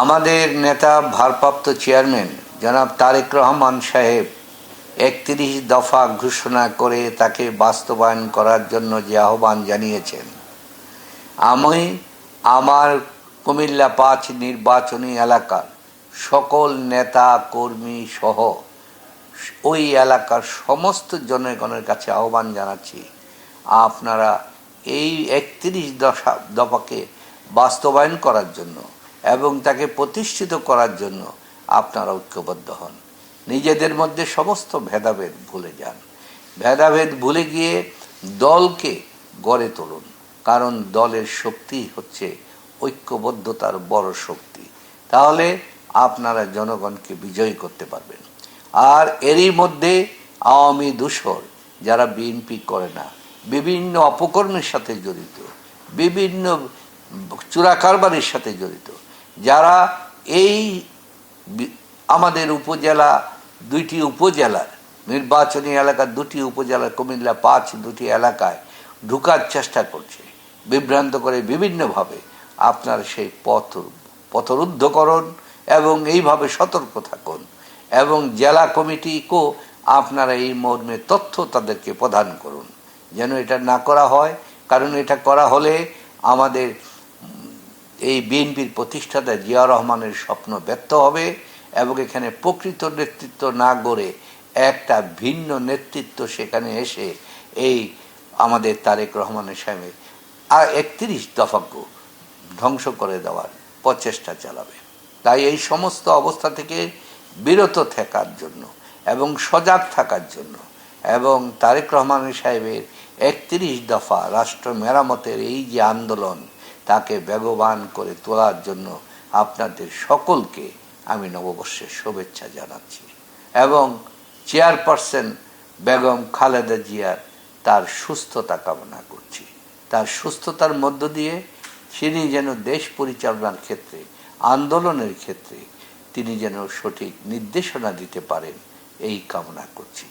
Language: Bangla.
আমাদের নেতা ভারপ্রাপ্ত চেয়ারম্যান জনাব তারেক রহমান সাহেব ৩১ দফা ঘোষণা করে তাকে বাস্তবায়ন করার জন্য যে আহ্বান জানিয়েছেন, আমি আমার কুমিল্লা ৫ নির্বাচনী এলাকার সকল নেতা কর্মী সহ ওই এলাকার সমস্ত জনগণের কাছে আহ্বান জানাচ্ছি, আপনারা এই ৩১ দফাকে বাস্তবায়ন করার জন্য এবং তাকে প্রতিষ্ঠিত করার জন্য আপনারা ঐক্যবদ্ধ হন। নিজেদের মধ্যে সমস্ত ভেদাভেদ ভুলে যান, ভেদাভেদ ভুলে গিয়ে দলকে গড়ে তুলুন, কারণ দলের শক্তি হচ্ছে ঐক্যবদ্ধতার বড় শক্তি। তাহলে আপনারা জনগণকে বিজয়ী করতে পারবেন। আর এরই মধ্যে আওয়ামী দূষর যারা বিএনপি করে না, বিভিন্ন অপকর্মের সাথে জড়িত, বিভিন্ন চোরাকারবারের সাথে জড়িত, যারা এই আমাদের উপজেলা ২টি উপজেলার নির্বাচনী এলাকার ২টি উপজেলার কুমিল্লা ৫ দুটি এলাকায় ঢুকার চেষ্টা করছে, বিভ্রান্ত করে বিভিন্নভাবে, আপনারা সেই পথরুদ্ধ করুন এবং এইভাবে সতর্ক থাকুন এবং জেলা কমিটিকেও আপনারা এই মর্মে তথ্য তাদেরকে প্রদান করুন যেন এটা না করা হয়। কারণ এটা করা হলে আমাদের এই বিএনপির প্রতিষ্ঠাতা জিয়া রহমানের স্বপ্ন ব্যর্থ হবে এবং এখানে প্রকৃত নেতৃত্ব না গড়ে একটা ভিন্ন নেতৃত্ব সেখানে এসে এই আমাদের তারেক রহমানের সাহেবের আর ৩১ দফাকে ধ্বংস করে দেওয়ার প্রচেষ্টা চালাবে। তাই এই সমস্ত অবস্থা থেকে বিরত থাকার জন্য এবং সজাগ থাকার জন্য এবং তারেক রহমান সাহেবের ৩১ দফা রাষ্ট্র মেরামতের এই যে আন্দোলন তাকে বেগবান করে তোলার জন্য আপনাদের সকলকে আমি নববর্ষের শুভেচ্ছা জানাচ্ছি এবং চেয়ারপারসন বেগম খালেদা জিয়ার তার সুস্থতা কামনা করছি। তার সুস্থতার মধ্য দিয়ে তিনি যেন দেশ পরিচালনার ক্ষেত্রে, আন্দোলনের ক্ষেত্রে তিনি যেন সঠিক নির্দেশনা দিতে পারেন, এই কামনা করছি।